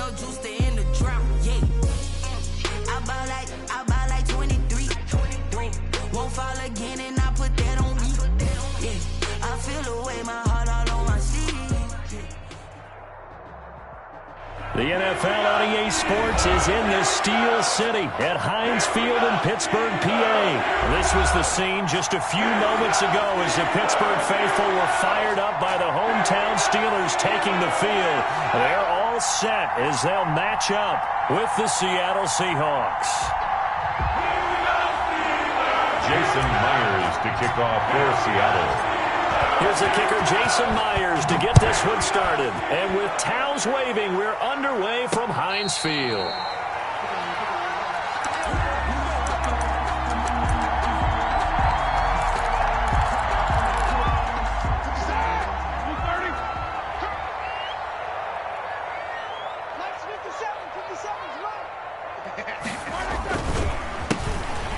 up juice to end the drought, yeah. I buy like 23. Won't fall again and I put that on me. Yeah, I feel the way my heart all on my sleeve. The NFL on EA Sports is in the Steel City at Heinz Field in Pittsburgh, PA. This was the scene just a few moments ago as the Pittsburgh faithful were fired up by the hometown Steelers taking the field. They're all set as they'll match up with the Seattle Seahawks. Jason Myers to kick off for Seattle. Here's the kicker, Jason Myers, to get this one started. And with towels waving, we're underway from Heinz Field.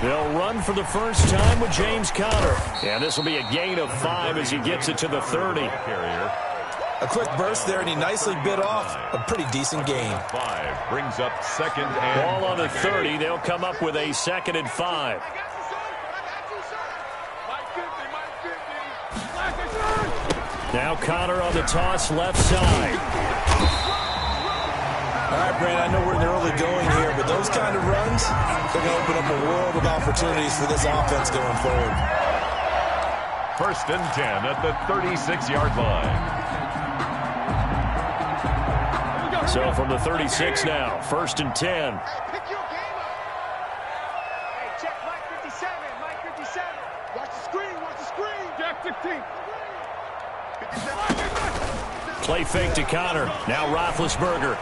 They'll run for the first time with James Conner. And this will be a gain of 5 as he gets it to the 30. A quick burst there, and he nicely bit off a pretty decent gain. 5 brings up second and ball on the 30. They'll come up with a 2nd and 5. Now Conner on the toss left side. All right, Brandon, I know we're in the early going here, but those kind of runs, they're going to open up a world of opportunities for this offense going forward. 1st and 10 at the 36-yard line. So from the 36 now, 1st and 10. Pick your game up. Hey, check Mike 57, Mike 57. Watch the screen, watch the screen. Jack 15. Play fake to Conner. Now Roethlisberger.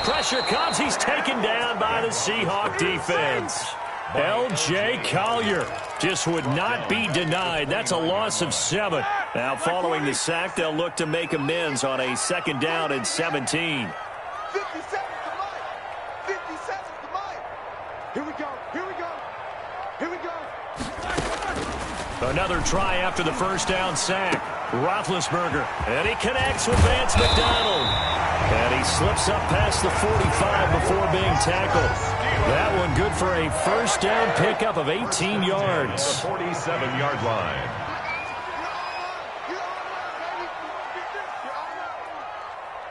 Pressure comes. He's taken down by the Seahawk defense. L.J. Collier just would not be denied. That's a loss of 7. Now following the sack, they'll look to make amends on a 2nd down and 17. 57 to Mike. 57 to Mike. Here we go. Here we go. Here we go. Another try after the 1st down sack. Roethlisberger, and he connects with Vance McDonald. And he slips up past the 45 before being tackled. That one good for a 1st down pickup of 18 yards. The 47-yard line.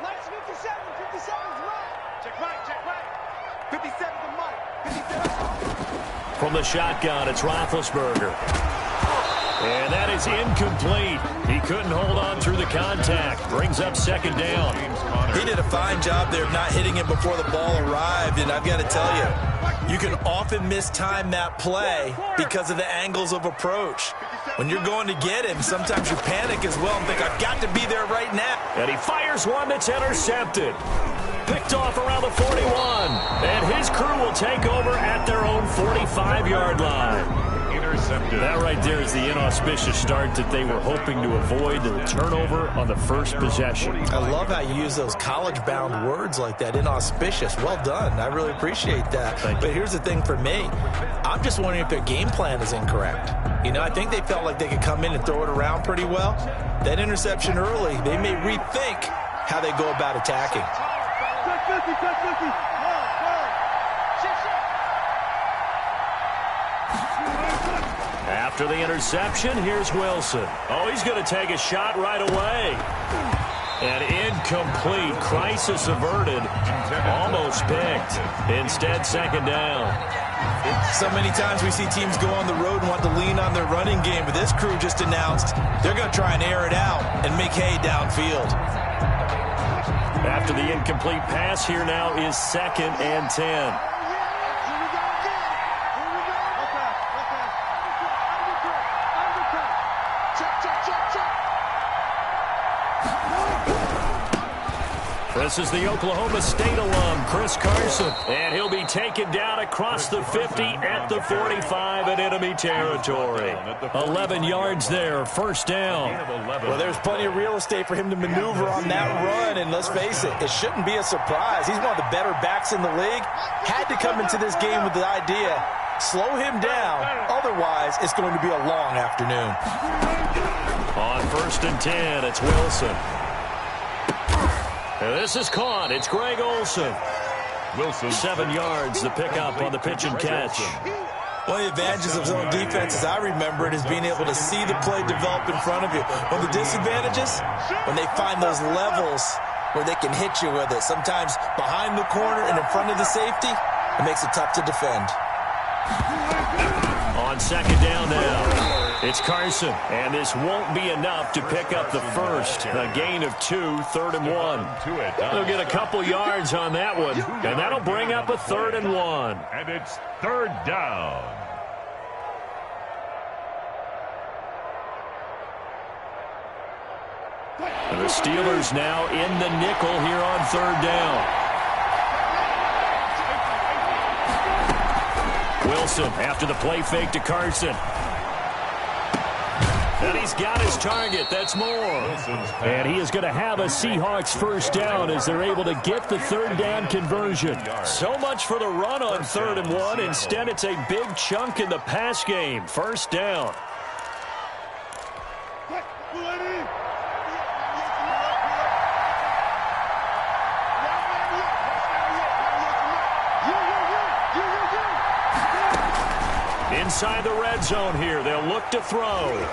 Mike's 57. 57's Mike. Check Mike. 57 to Mike. 57. From the shotgun, it's Roethlisberger. And that is incomplete. He couldn't hold on through the contact. Brings up 2nd down. He did a fine job there of not hitting him before the ball arrived, and I've got to tell you, you can often mistime that play because of the angles of approach. When you're going to get him, sometimes you panic as well and think, I've got to be there right now. And he fires one that's intercepted. Picked off around the 41. And his crew will take over at their own 45-yard line. Intercepted. That right there is the inauspicious start that they were hoping to avoid, the turnover on the first possession. I love how you use those college-bound words like that, inauspicious. Well done. I really appreciate that. But here's the thing for me. I'm just wondering if their game plan is incorrect. You know, I think they felt like they could come in and throw it around pretty well. That interception early, they may rethink how they go about attacking. After the interception, here's Wilson. Oh, he's going to take a shot right away. And incomplete. Crisis averted. Almost picked. Instead, 2nd down. So many times we see teams go on the road and want to lean on their running game, but this crew just announced they're going to try and air it out and make hay downfield. After the incomplete pass, here now is 2nd and 10. This is the Oklahoma State alum, Chris Carson. And he'll be taken down across the 50 at the 45 in enemy territory. 11 yards there, 1st down. Well, there's plenty of real estate for him to maneuver on that run. And let's face it, it shouldn't be a surprise. He's one of the better backs in the league. Had to come into this game with the idea, slow him down. Otherwise, it's going to be a long afternoon. On 1st and 10, it's Wilson. And this is caught. It's Greg Olsen. Wilson. 7 yards, the pickup on the pitch and catch. One of the advantages of zone defense, as I remember it, is being able to see the play develop in front of you. One of the disadvantages, when they find those levels where they can hit you with it, sometimes behind the corner and in front of the safety, it makes it tough to defend. On second down now, it's Carson, and this won't be enough to pick up the first. A gain of 2, 3rd and 1. They'll get a couple yards on that one, and that'll bring up a 3rd and 1. And it's 3rd down. And the Steelers now in the nickel here on 3rd down. Wilson after the play fake to Carson. And he's got his target. That's more. And he is going to have a Seahawks first down as they're able to get the 3rd down conversion. So much for the run on 3rd and 1. Instead, it's a big chunk in the pass game. 1st down. Inside the red zone here. They'll look to throw.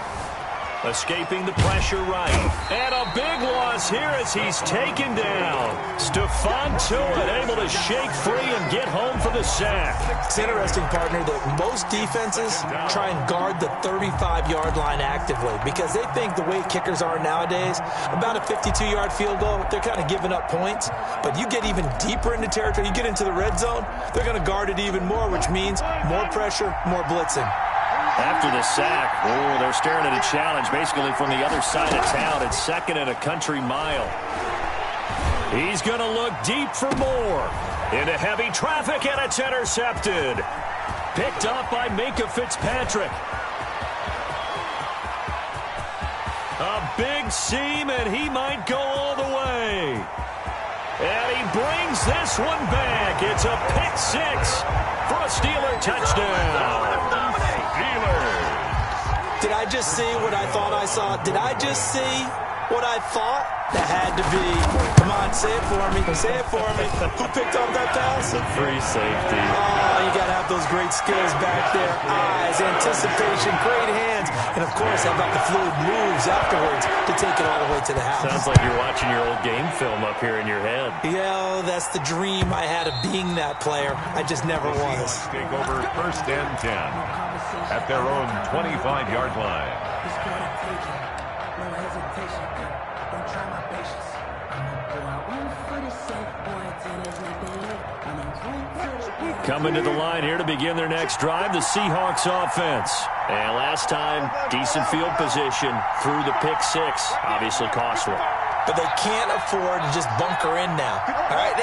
Escaping the pressure right. And a big loss here as he's taken down. Stephon Tuitt able to shake free and get home for the sack. It's interesting, partner, that most defenses try and guard the 35-yard line actively because they think the way kickers are nowadays, about a 52-yard field goal, they're kind of giving up points. But you get even deeper into territory, you get into the red zone, they're going to guard it even more, which means more pressure, more blitzing. After the sack, they're staring at a challenge basically from the other side of town. It's 2nd and a country mile. He's going to look deep for more. Into heavy traffic, and it's intercepted. Picked up by Minkah Fitzpatrick. A big seam, and he might go all the way. And he brings this one back. It's a pick 6 for a Steeler touchdown. Did I just see what I thought I saw? Did I just see what I thought? That had to be. Come on, say it for me. Say it for me. Who picked up that pass? The free safety. Oh, you got to have those great skills back there. Eyes, anticipation, great hands. And, of course, how about the fluid moves afterwards to take it all the way to the house? Sounds like you're watching your old game film up here in your head. Yeah, that's the dream I had of being that player. I just never was. Take over 1st and 10 at their own 25-yard line. Coming to the line here to begin their next drive, the Seahawks offense. And last time, decent field position through the pick 6. Obviously costly. But they can't afford to just bunker in now. All right,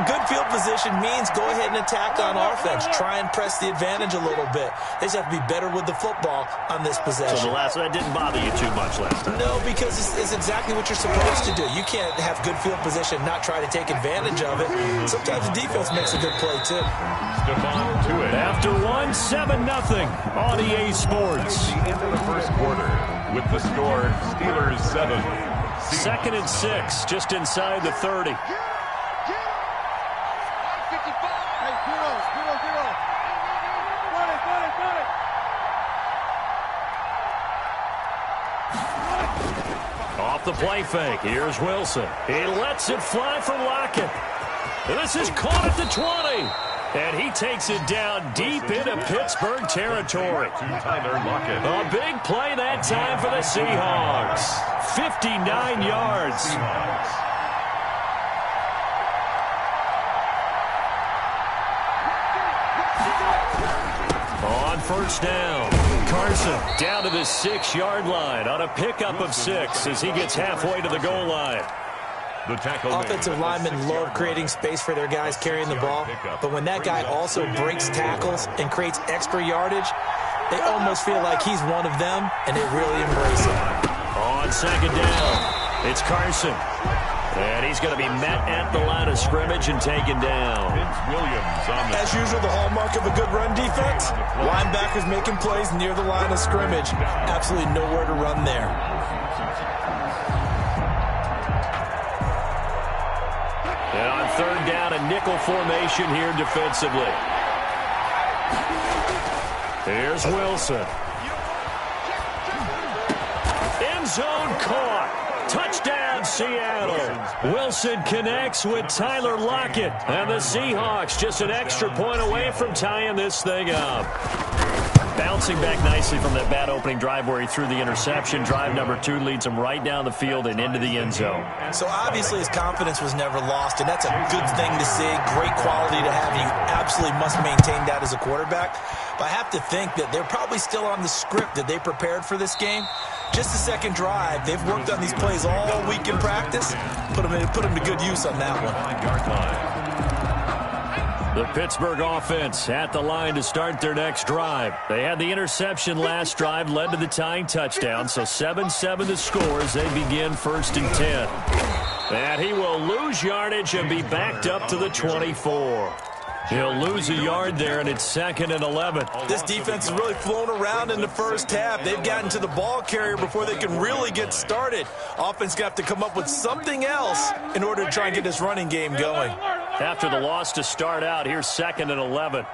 good field position means go ahead and attack on offense. Try and press the advantage a little bit. They just have to be better with the football on this possession. So that didn't bother you too much last time? No, because it's exactly what you're supposed to do. You can't have good field position and not try to take advantage of it. Sometimes the defense makes a good play, too. Stephon Tuitt. After 7-0 on EA Sports. Into the 1st quarter with the score Steelers 7. 2nd and 6, just inside the 30. Off the play fake, here's Wilson. He lets it fly for Lockett. This is caught at the 20. And he takes it down deep into Pittsburgh territory. A big play that time for the Seahawks. 59 yards. On 1st down, Carson down to the 6-yard line on a pickup of 6 as he gets halfway to the goal line. The tackle offensive linemen love creating space for their guys carrying the ball, but when that guy also breaks tackles and creates extra yardage, they almost feel like he's one of them, and they really embrace him. On 2nd down, it's Carson. And he's going to be met at the line of scrimmage and taken down. As usual, the hallmark of a good run defense, linebackers making plays near the line of scrimmage. Absolutely nowhere to run there. On third down, a nickel formation here defensively. Here's Wilson. End zone caught. Touchdown, Seattle. Wilson connects with Tyler Lockett. And the Seahawks just an extra point away from tying this thing up. Bouncing back nicely from that bad opening drive where he threw the interception. Drive number 2 leads him right down the field and into the end zone. So obviously his confidence was never lost, and that's a good thing to see. Great quality to have. You absolutely must maintain that as a quarterback. But I have to think that they're probably still on the script that they prepared for this game. Just the second drive. They've worked on these plays all week in practice. Put them to good use on that one. The Pittsburgh offense at the line to start their next drive. They had the interception last drive, led to the tying touchdown, so 7-7 the score as they begin 1st and 10. And he will lose yardage and be backed up to the 24. He'll lose a yard there, and it's 2nd and 11. This defense has really flown around in the first half. They've gotten to the ball carrier before they can really get started. Offense got to come up with something else in order to try and get this running game going. After the loss to start out, here's 2nd and 11.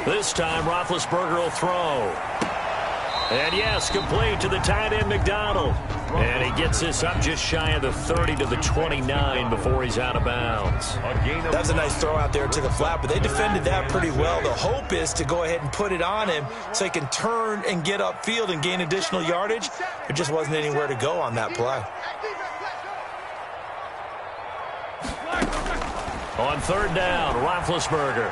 This time, Roethlisberger will throw. And yes, complete to the tight end, McDonald. And he gets this up just shy of the 30 to the 29 before he's out of bounds. That's a nice throw out there to the flat, but they defended that pretty well. The hope is to go ahead and put it on him so he can turn and get upfield and gain additional yardage. There just wasn't anywhere to go on that play. On third down, Roethlisberger.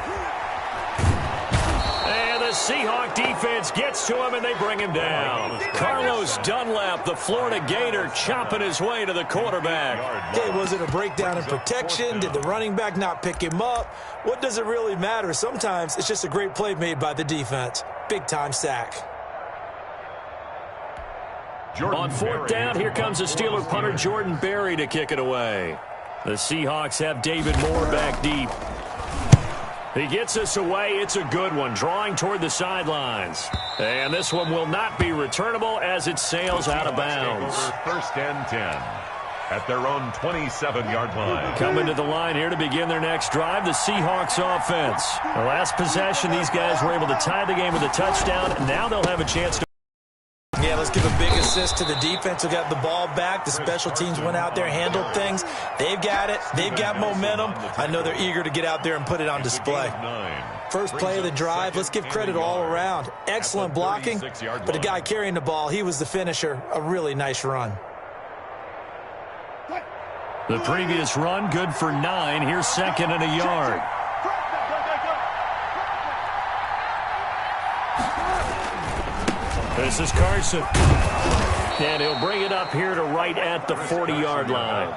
And the Seahawk defense gets to him, and they bring him down. Carlos Dunlap, the Florida Gator, chopping his way to the quarterback. Okay, was it a breakdown in protection? Did the running back not pick him up? What does it really matter? Sometimes it's just a great play made by the defense. Big-time sack. On 4th down, here comes the Steeler punter Jordan Berry to kick it away. The Seahawks have David Moore back deep. He gets us away. It's a good one, drawing toward the sidelines. And this one will not be returnable as it sails out of bounds. 1st and 10 at their own 27-yard line. Coming to the line here to begin their next drive, the Seahawks offense. The last possession, these guys were able to tie the game with a touchdown. Now they'll have a chance to. Yeah, let's give a big assist to the defense who got the ball back. The special teams went out there, handled things. They've got it. They've got momentum. I know they're eager to get out there and put it on display. First play of the drive, let's give credit all around. Excellent blocking, but the guy carrying the ball, he was the finisher. A really nice run. The previous run, good for 9. Here's 2nd and a yard. This is Carson. And he'll bring it up here to right at the 40-yard line.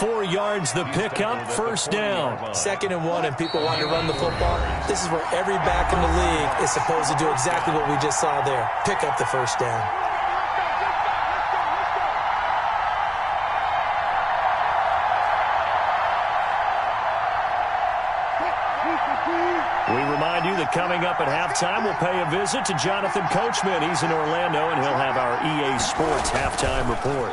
4 yards the pickup, 1st down. 2nd and 1, and people want to run the football. This is where every back in the league is supposed to do exactly what we just saw there. Pick up the 1st down. We remind you that coming up at halftime, we'll pay a visit to Jonathan Coachman. He's in Orlando, and he'll have our EA Sports halftime report.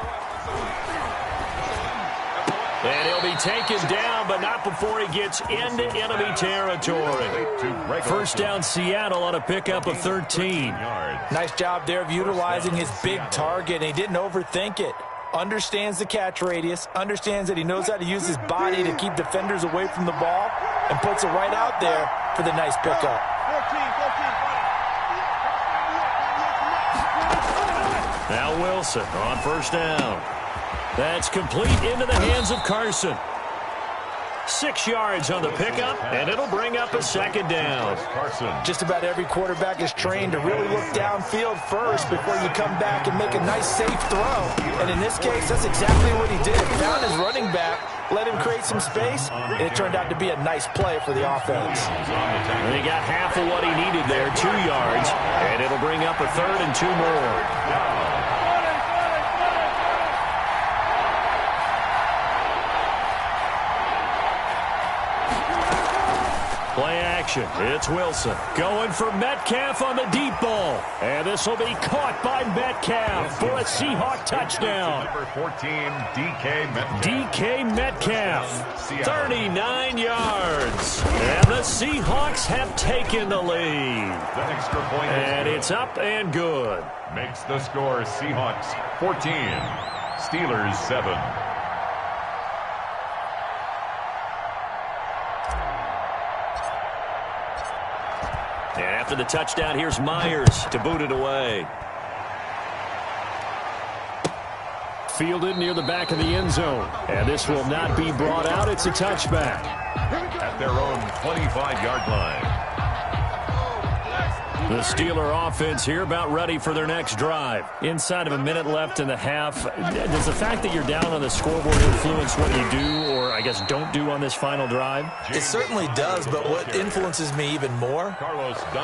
And he'll be taken down, but not before he gets into enemy territory. 1st down, Seattle on a pickup of 13. Nice job there of utilizing his big target, and he didn't overthink it. Understands the catch radius, understands that he knows how to use his body to keep defenders away from the ball, and puts it right out there for the nice pickup. Now Wilson on 1st down. That's complete into the hands of Carson. 6 yards on the pickup, and it'll bring up a 2nd down. Just about every quarterback is trained to really look downfield first before you come back and make a nice, safe throw. And in this case, that's exactly what he did. Found his running back, let him create some space, and it turned out to be a nice play for the offense. And he got half of what he needed there, 2 yards, and it'll bring up a 3rd and 2 more. formation. It's Wilson going for Metcalf on the deep ball. And this will be caught by Metcalf for a Seahawk touchdown. Number 14, DK Metcalf. DK Metcalf, 39 yards. And the Seahawks have taken the lead. That extra point and it's up and good. Makes the score Seahawks 14, Steelers 7. And after the touchdown, here's Myers to boot it away. Fielded near the back of the end zone. And this will not be brought out. It's a touchback. At their own 25-yard line. The Steeler offense here about ready for their next drive. Inside of a minute left in the half. Does the fact that you're down on the scoreboard influence what you do or, I guess, don't do on this final drive? It certainly does, but what influences me even more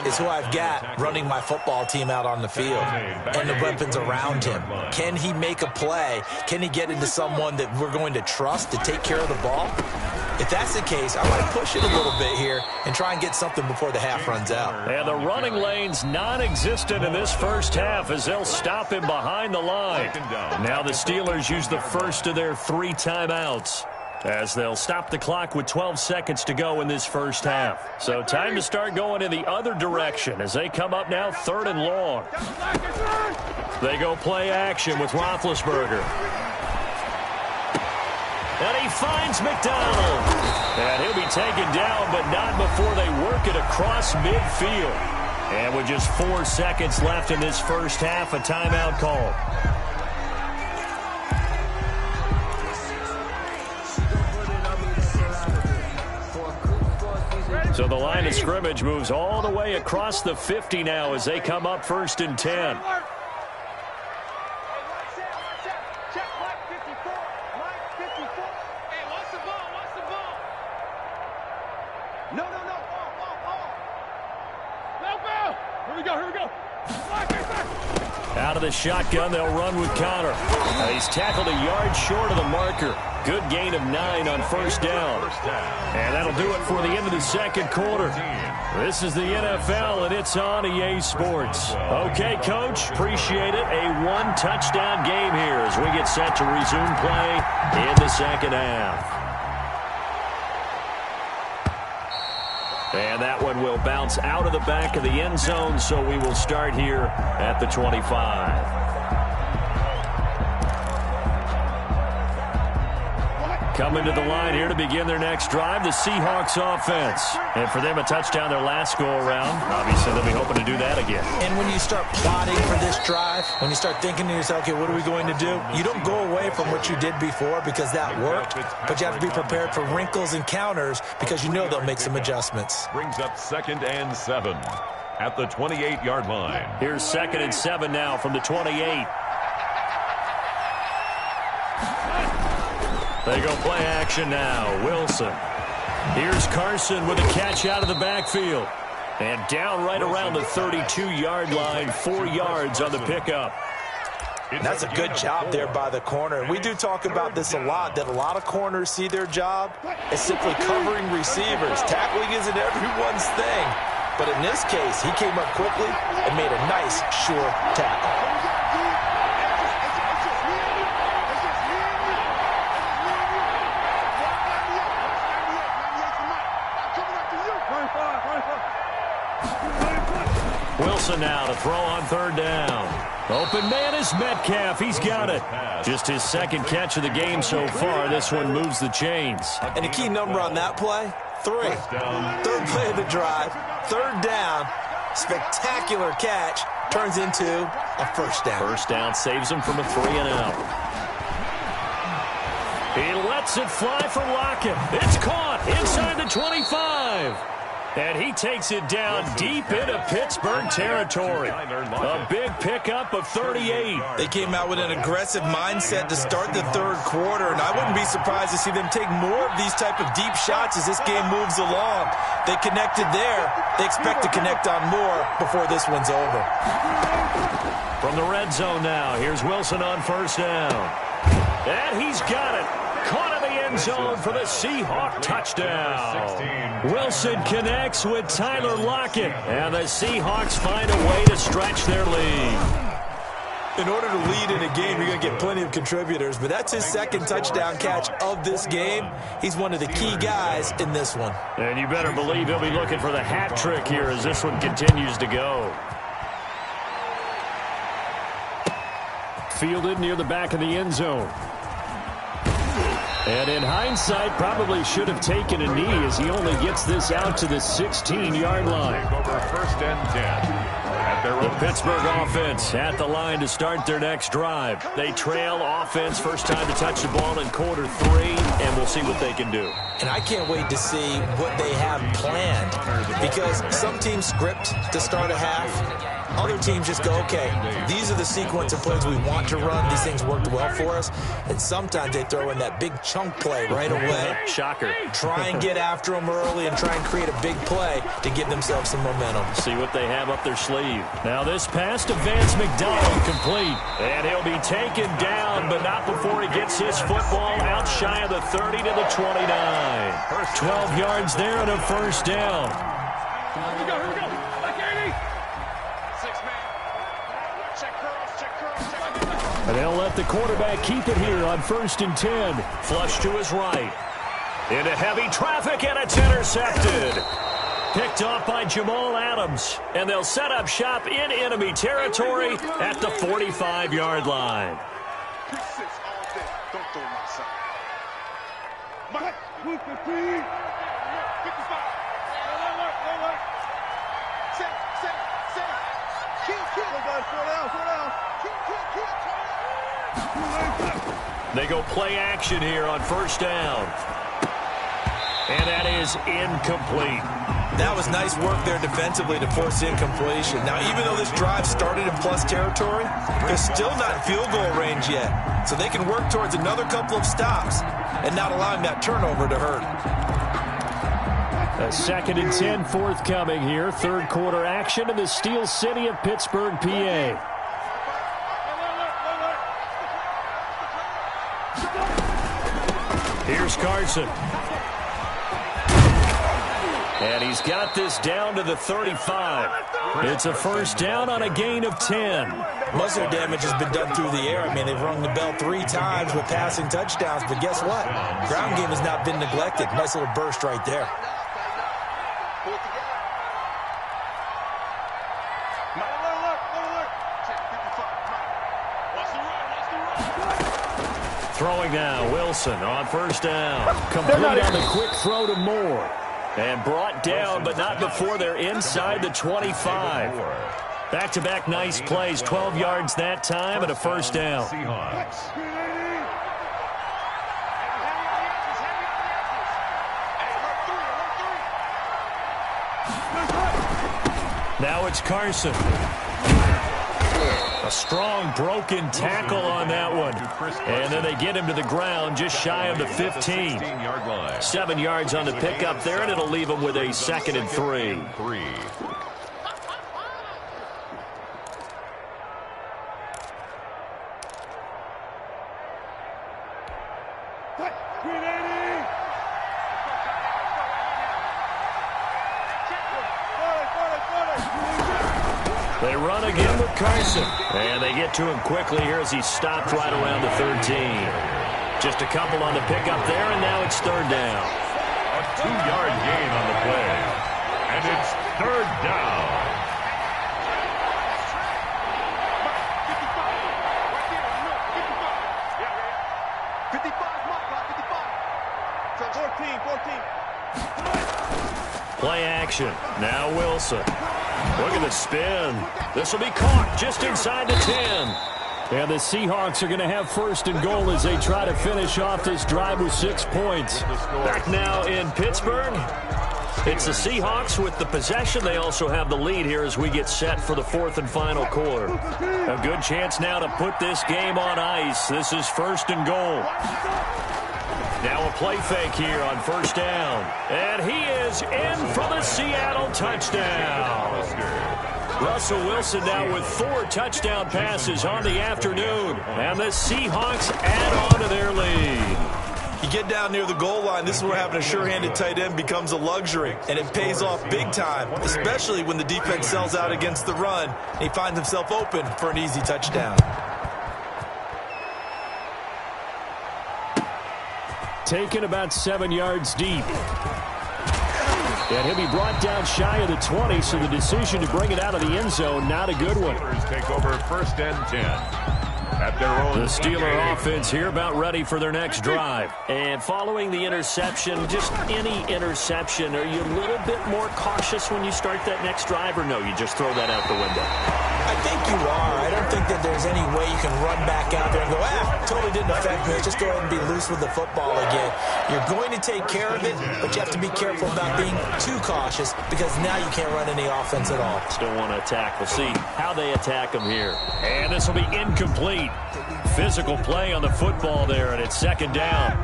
is who I've got running my football team out on the field and the weapons around him. Can he make a play? Can he get into someone that we're going to trust to take care of the ball? If that's the case, I might push it a little bit here and try and get something before the half runs out. And the running lane's non-existent in this first half as they'll stop him behind the line. Now the Steelers use the first of their 3 timeouts as they'll stop the clock with 12 seconds to go in this first half. So time to start going in the other direction as they come up now 3rd and long. They go play action with Roethlisberger. And he finds McDonald. And he'll be taken down, but not before they work it across midfield. And with just 4 seconds left in this first half, a timeout call. So the line of scrimmage moves all the way across the 50 now as they come up 1st and 10. Out of the shotgun, they'll run with Connor. He's tackled a yard short of the marker. Good gain of 9 on 1st down. And that'll do it for the end of the 2nd quarter. This is the NFL, and it's on EA Sports. Okay, Coach, appreciate it. A 1-touchdown game here as we get set to resume play in the 2nd half. And that one will bounce out of the back of the end zone, so we will start here at the 25. Coming to the line here to begin their next drive, the Seahawks offense. And for them, a touchdown their last go-around. Obviously, they'll be hoping to do that again. And when you start plotting for this drive, when you start thinking to yourself, okay, what are we going to do? You don't go away from what you did before because that worked, but you have to be prepared for wrinkles and counters because you know they'll make some adjustments. Brings up 2nd and 7 at the 28-yard line. Here's 2nd and 7 now from the 28. They go play action now. Wilson. Here's Carson with a catch out of the backfield. And down right around the 32-yard line, 4 yards on the pickup. That's a good job there by the corner. We do talk about this a lot, that a lot of corners see their job as simply covering receivers. Tackling isn't everyone's thing. But in this case, he came up quickly and made a nice, sure tackle. Wilson now to throw on 3rd down. Open man is Metcalf. He's got it. Just his 2nd catch of the game so far. This one moves the chains. And the key number on that play, 3. 3rd play of the drive, 3rd down. Spectacular catch. Turns into a 1st down. 1st down saves him from a 3 and out. He lets it fly for Lockett. It's caught inside the 25. And he takes it down deep into Pittsburgh territory. A big pickup of 38. They came out with an aggressive mindset to start the 3rd quarter, and I wouldn't be surprised to see them take more of these type of deep shots as this game moves along. They connected there. They expect to connect on more before this one's over. From the red zone now, here's Wilson on 1st down. And he's got it. Caught in the end zone for the Seahawk touchdown. Wilson connects with Tyler Lockett, and the Seahawks find a way to stretch their lead. In order to lead in a game, you're going to get plenty of contributors, but that's his second touchdown catch of this game. He's one of the key guys in this one. And you better believe he'll be looking for the hat trick here as this one continues to go. Fielded near the back of the end zone. And in hindsight, probably should have taken a knee as he only gets this out to the 16-yard line. Over 1st and 10. The Pittsburgh offense at the line to start their next drive. They trail offense, first time to touch the ball in quarter 3, and we'll see what they can do. And I can't wait to see what they have planned, because some teams script to start a half. Other teams just go, okay, these are the sequence of plays we want to run. These things worked well for us. And sometimes they throw in that big chunk play right away. Shocker. Try and get after them early and try and create a big play to give themselves some momentum. See what they have up their sleeve. Now this pass to Vance McDonald complete. And he'll be taken down, but not before he gets his football out shy of the 30 to the 29. 12 yards there and a first down. Here we go. Back 80. 6-man. Check curls. And they'll let the quarterback keep it here on 1st and 10. Flush to his right. Into heavy traffic, and it's intercepted. Picked off by Jamal Adams. And they'll set up shop in enemy territory at the 45-yard line. Persist all day. Don't throw my son. Mike, 55. They go play action here on 1st down. And that is incomplete. That was nice work there defensively to force incompletion. Now, even though this drive started in plus territory, they're still not in field goal range yet. So they can work towards another couple of stops and not allowing that turnover to hurt. A 2nd and 10 forthcoming here. 3rd quarter action in the Steel City of Pittsburgh, PA. Here's Carson. And he's got this down to the 35. It's a first down on a gain of 10. Most of their damage has been done through the air. I mean, they've rung the bell 3 times with passing touchdowns, but guess what? Ground game has not been neglected. Nice little burst right there. Throwing now, Wilson on 1st down. Complete on the quick throw to Moore. And brought down, but not before they're inside the 25. Back-to-back nice plays, 12 yards that time and a first down. Now it's Carson. A strong broken tackle on that one. And then they get him to the ground just shy of the 15. 7 yards on the pickup there, and it'll leave him with a 2nd and 3. They run again with Carson. And they get to him quickly here as he's stopped right around the 13. Just a couple on the pickup there, and now it's 3rd down. A 2-yard gain on the play. And it's 3rd down. Play action. Now Wilson. Look at the spin. This will be caught just inside the 10. And the Seahawks are going to have 1st and goal as they try to finish off this drive with 6 points. Back now in Pittsburgh. It's the Seahawks with the possession. They also have the lead here as we get set for the 4th and final quarter. A good chance now to put this game on ice. This is 1st and goal. Now a play fake here on 1st down. And he is in for the Seattle touchdown. Russell Wilson now with 4 touchdown passes on the afternoon. And the Seahawks add on to their lead. get down near the goal line, this is where having a sure-handed tight end becomes a luxury, and it pays off big time, especially when the defense sells out against the run, and he finds himself open for an easy touchdown. Taken about 7 yards deep. And he'll be brought down shy of the 20, so the decision to bring it out of the end zone, not a good one. Take over 1st and 10. At their own the Steeler offense here about ready for their next drive. And following the interception, just any interception, are you a little bit more cautious when you start that next drive, or no, you just throw that out the window? I think you are. I don't think that there's any way you can run back out there and go, totally didn't affect me. Just go ahead and be loose with the football again. You're going to take care of it, but you have to be careful about being too cautious because now you can't run any offense at all. Still want to attack. We'll see how they attack them here. And this will be incomplete. Physical play on the football there, and it's 2nd down.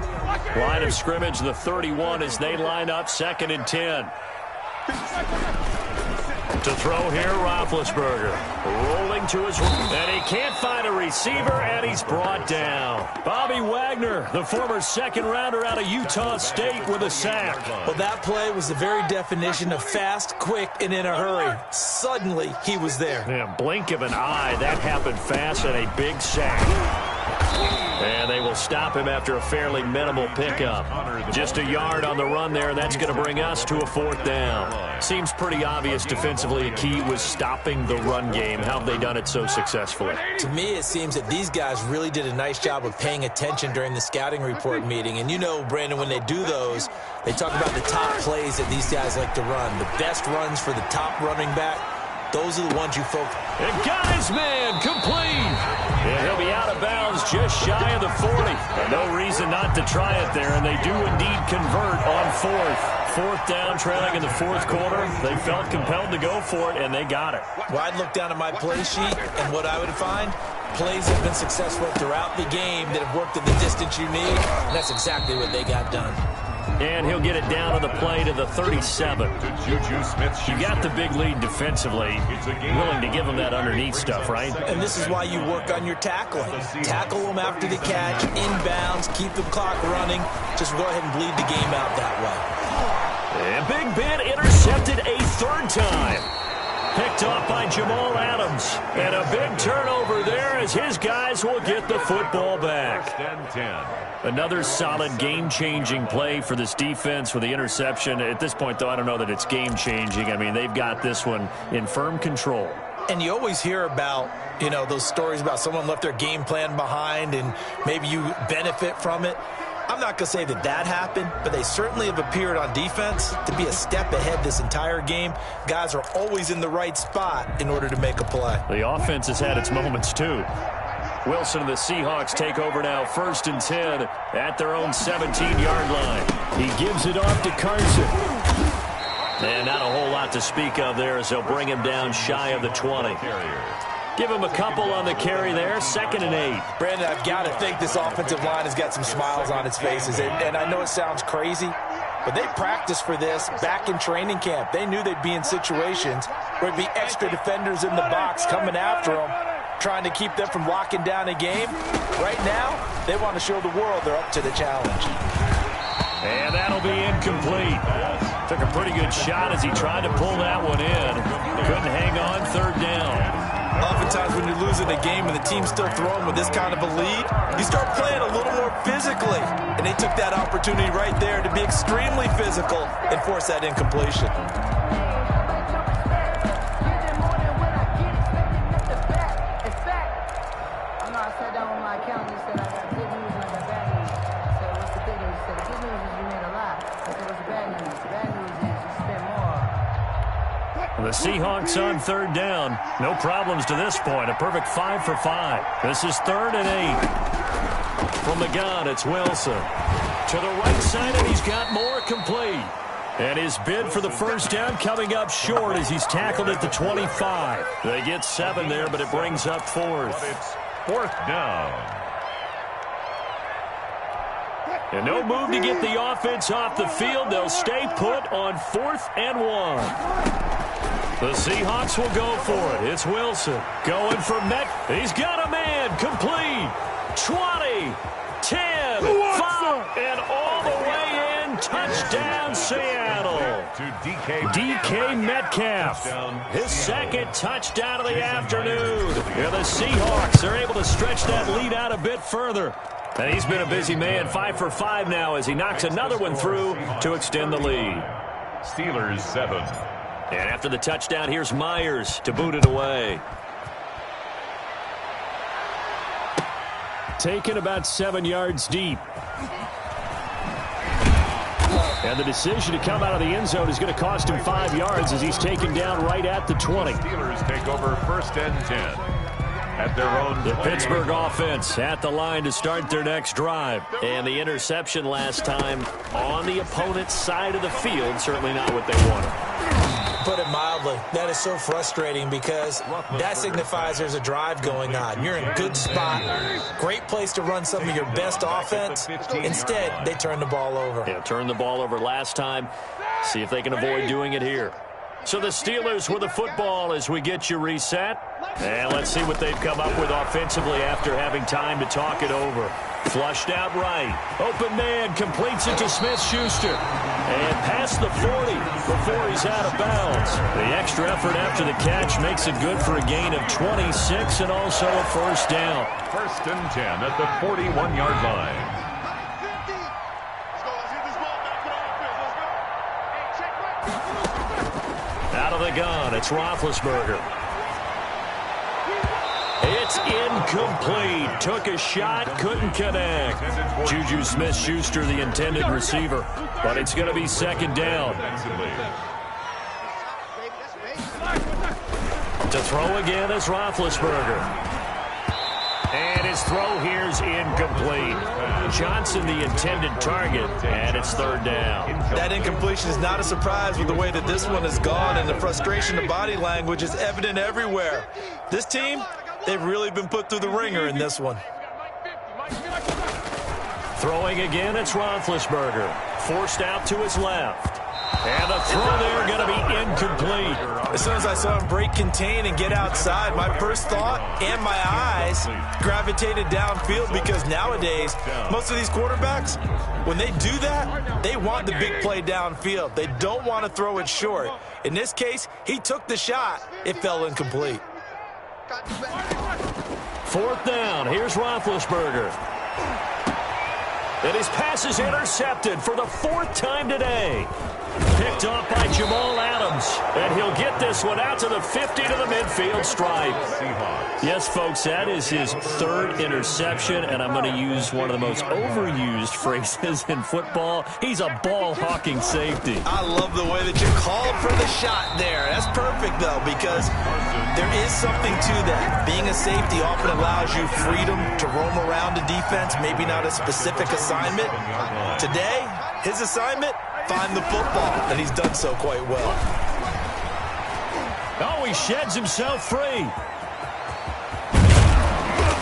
Line of scrimmage, the 31, as they line up 2nd and 10. To throw here, Roethlisberger. Rolling to his right. And he can't find a receiver, and he's brought down. Bobby Wagner, the former 2nd-rounder out of Utah State, with a sack. Well, that play was the very definition of fast, quick, and in a hurry. Suddenly, he was there. Yeah, blink of an eye, that happened fast, and a big sack. And they will stop him after a fairly minimal pickup. Just a yard on the run there, and that's going to bring us to a 4th down. Seems pretty obvious defensively a key was stopping the run game. How have they done it so successfully? To me, it seems that these guys really did a nice job of paying attention during the scouting report meeting. And you know, Brandon, when they do those, they talk about the top plays that these guys like to run. The best runs for the top running back. Those are the ones you focus. And got his man complete. And he'll be out of bounds just shy of the 40. And no reason not to try it there, and they do indeed convert on 4th. 4th down, trailing in the 4th quarter. They felt compelled to go for it, and they got it. Well, I'd look down at my play sheet, and what I would find, plays have been successful throughout the game that have worked at the distance you need, and that's exactly what they got done. And he'll get it down on the play to the 37. You got the big lead defensively. Willing to give them that underneath stuff, right? And this is why you work on your tackling. Tackle them after the catch, inbounds, keep the clock running. Just go ahead and bleed the game out that way. And Big Ben intercepted a 3rd time. Picked off by Jamal Adams. And a big turnover there as his guys will get the football back. Another solid game-changing play for this defense with the interception. At this point, though, I don't know that it's game-changing. I mean, they've got this one in firm control. And you always hear about, you know, those stories about someone left their game plan behind and maybe you benefit from it. I'm not going to say that that happened, but they certainly have appeared on defense to be a step ahead this entire game. Guys are always in the right spot in order to make a play. The offense has had its moments, too. Wilson and the Seahawks take over now, 1st and 10 at their own 17-yard line. He gives it off to Carson. And not a whole lot to speak of there as they'll bring him down shy of the 20. Give him a couple on the carry there, 2nd and 8. Brandon, I've got to think this offensive line has got some smiles on its faces. And I know it sounds crazy, but they practiced for this back in training camp. They knew they'd be in situations where there'd be extra defenders in the box coming after them, trying to keep them from locking down a game. Right now, they want to show the world they're up to the challenge. And that'll be incomplete. Took a pretty good shot as he tried to pull that one in. Couldn't hang on, 3rd down. Oftentimes when you're losing a game and the team's still throwing with this kind of a lead, you start playing a little more physically. And they took that opportunity right there to be extremely physical and force that incompletion. The Seahawks on 3rd down. No problems to this point. A perfect 5 for 5. This is 3rd and 8. From the gun, it's Wilson. To the right side, and he's got more complete. And his bid for the 1st down coming up short as he's tackled at the 25. They get 7 there, but it brings up 4th. It's 4th down. And no move to get the offense off the field. They'll stay put on 4th and 1. The Seahawks will go for it. It's Wilson going for Met. He's got a man complete. 20. 10, 5, and all the way in. Touchdown, Seattle. To DK Metcalf. His second touchdown of the afternoon. Yeah, the Seahawks are able to stretch that lead out a bit further. And he's been a busy man, 5 for 5 now as he knocks another one through to extend the lead. Steelers 7. And after the touchdown, here's Myers to boot it away. Taken about 7 yards deep. And the decision to come out of the end zone is going to cost him 5 yards as he's taken down right at the 20. Steelers take over 1st and 10 at their own. The Pittsburgh offense at the line to start their next drive. And the interception last time on the opponent's side of the field, certainly not what they wanted. Put it mildly, that is so frustrating because that signifies there's a drive going on. You're in a good spot, great place to run some of your best offense. Instead, they turn the ball over. Yeah, turned the ball over last time. See if they can avoid doing it here. So the Steelers with the football as we get you reset. And let's see what they've come up with offensively after having time to talk it over. Flushed out right. Open man completes it to Smith-Schuster. And past the 40 before he's out of bounds. The extra effort after the catch makes it good for a gain of 26 and also a first down. 1st and 10 at the 41-yard line. Out of the gun, it's Roethlisberger. It's incomplete. Took a shot, couldn't connect. Juju Smith-Schuster, the intended receiver. But it's going to be 2nd down. To throw again is Roethlisberger. And his throw here's incomplete. Johnson, the intended target, and it's 3rd down. That incompletion is not a surprise with the way that this one has gone, and the frustration of body language is evident everywhere. This team, they've really been put through the ringer in this one. Throwing again, it's Roethlisberger. Forced out to his left. And the throw there going to be incomplete. As soon as I saw him break contain and get outside, my first thought and my eyes gravitated downfield because nowadays, most of these quarterbacks, when they do that, they want the big play downfield. They don't want to throw it short. In this case, he took the shot. It fell incomplete. 4th down. Here's Roethlisberger. And his pass is intercepted for the 4th time today. Picked off by Jamal Adams. And he'll get this one out to the 50 to the midfield stripe. Yes, folks, that is his 3rd interception, and I'm going to use one of the most overused phrases in football. He's a ball-hawking safety. I love the way that you called for the shot there. That's perfect, though, because there is something to that. Being a safety often allows you freedom to roam around the defense, maybe not a specific assignment. Today, his assignment, find the football, and he's done so quite well. Oh, he sheds himself free.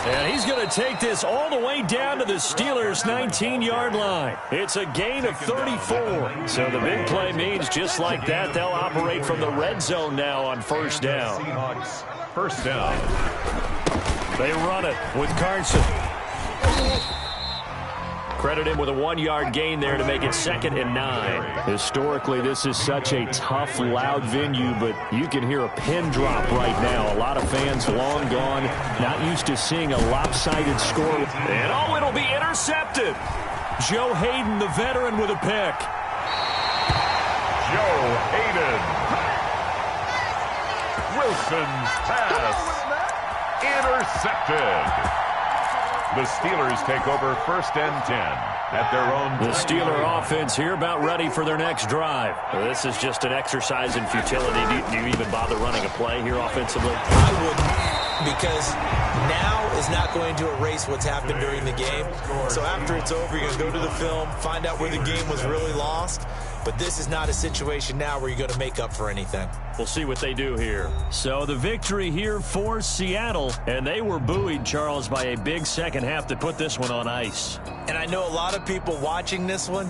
And he's going to take this all the way down to the Steelers' 19-yard line. It's a gain of 34. So the big play means just like that, they'll operate from the red zone now on 1st down. Seahawks 1st down. They run it with Carson. Credit him with a 1-yard gain there to make it 2nd and 9. Historically, this is such a tough, loud venue, but you can hear a pin drop right now. A lot of fans long gone, not used to seeing a lopsided score. And oh, it'll be intercepted. Joe Hayden, the veteran, with a pick. Joe Hayden. Wilson's pass. Intercepted. The Steelers take over 1st and 10 at their own. The Steeler offense here about ready for their next drive. Well, this is just an exercise in futility. Do you even bother running a play here offensively? I wouldn't, because now is not going to erase what's happened during the game. So after it's over, you're going to go to the film, find out where the game was really lost. But this is not a situation now where you're going to make up for anything. We'll see what they do here. So the victory here for Seattle, and they were buoyed, Charles, by a big second half to put this one on ice. And I know a lot of people watching this one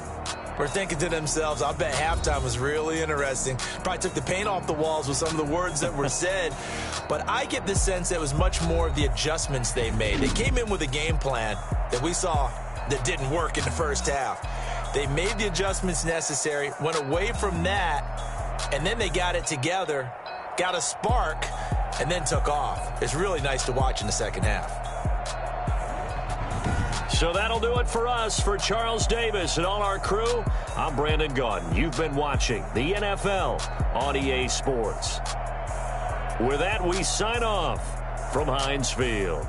were thinking to themselves, I bet halftime was really interesting. Probably took the paint off the walls with some of the words that were said. But I get the sense that it was much more of the adjustments they made. They came in with a game plan that we saw that didn't work in the first half. They made the adjustments necessary, went away from that, and then they got it together, got a spark, and then took off. It's really nice to watch in the second half. So that'll do it for us. For Charles Davis and all our crew, I'm Brandon Gaudin. You've been watching the NFL on EA Sports. With that, we sign off from Heinz Field.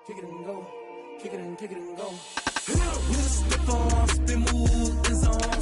kick it and go. Kick it and go. With a stiff arm, spin move, and zone.